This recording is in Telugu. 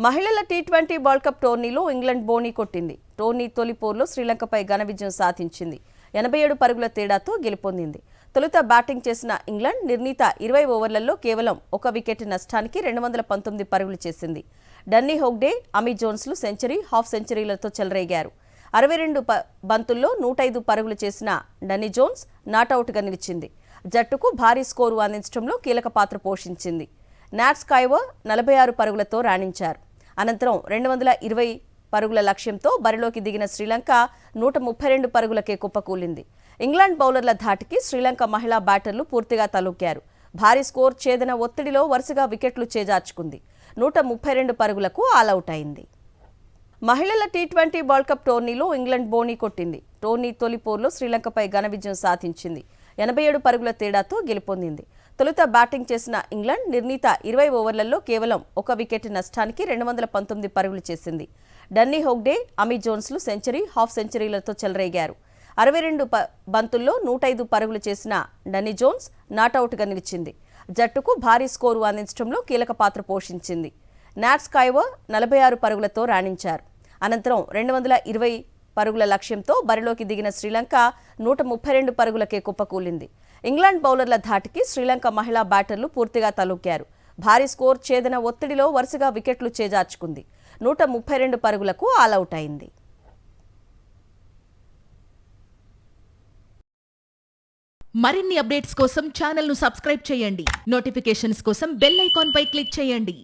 మహిళల టీ20 వరల్డ్ కప్ టోర్నీలో ఇంగ్లాండ్ బోణీ కొట్టింది. టోర్నీ తొలి పోరులో శ్రీలంకపై ఘన విజయం సాధించింది. 87 పరుగుల తేడాతో గెలుపొందింది. తొలుత బ్యాటింగ్ చేసిన ఇంగ్లాండ్ నిర్ణీత 20 ఓవర్లలో కేవలం ఒక వికెట్ నష్టానికి 219 పరుగులు చేసింది. డన్నీ హోగ్డే, అమీ జోన్స్లు సెంచరీ, హాఫ్ సెంచరీలతో చెలరేగారు. 62 బంతుల్లో 105 పరుగులు చేసిన డన్నీ జోన్స్ నాటౌట్గా నిలిచింది. జట్టుకు భారీ స్కోరు అందించడంలో కీలక పాత్ర పోషించింది. నాట్ స్కైవర్ 46 పరుగులతో రాణించారు. అనంతరం 220 పరుగుల లక్ష్యంతో బరిలోకి దిగిన శ్రీలంక 132 పరుగులకే కుప్పకూలింది. ఇంగ్లాండ్ బౌలర్ల ధాటికి శ్రీలంక మహిళా బ్యాటర్లు పూర్తిగా తలొక్కారు. భారీ స్కోర్ ఛేదన ఒత్తిడిలో వరుసగా వికెట్లు చేజార్చుకుంది. 132 పరుగులకు ఆలౌట్ అయింది. మహిళల టీ20 వరల్డ్ కప్ టోర్నీలో ఇంగ్లాండ్ బోణీ కొట్టింది. టోర్నీ తొలి పోరులో శ్రీలంకపై ఘన విజయం సాధించింది. 87 పరుగుల తేడాతో గెలుపొందింది. తొలుత బ్యాటింగ్ చేసిన ఇంగ్లాండ్ నిర్ణీత 20 ఓవర్లలో కేవలం ఒక వికెట్ నష్టానికి 219 పరుగులు చేసింది. డన్నీ హోగ్డే, అమీ జోన్స్లు సెంచరీ, హాఫ్ సెంచరీలతో చెలరేగారు. 62 బంతుల్లో 105 పరుగులు చేసిన డన్నీ జోన్స్ నాటౌట్గా నిలిచింది. జట్టుకు భారీ స్కోరు అందించడంలో కీలక పాత్ర పోషించింది. నాట్ స్కైవర్ 46 పరుగులతో రాణించారు. అనంతరం 220 పరుగుల లక్ష్యంతో బరిలోకి దిగిన శ్రీలంక 132 పరుగులకే కుప్పకూలింది. ఇంగ్లాండ్ బౌలర్ల ధాటికి శ్రీలంక మహిళా బ్యాటర్లు పూర్తిగా తలొక్కారు. భారీ స్కోర్ ఛేదన ఒత్తిడిలో వరుసగా వికెట్లు చేజార్చుకుంది. 132 పరుగులకు ఆలౌట్ అయింది. మరిన్ని అప్డేట్స్ కోసం ఛానల్ను సబ్స్క్రైబ్ చేయండి. నోటిఫికేషన్స్ కోసం బెల్ ఐకాన్ పై క్లిక్ చేయండి.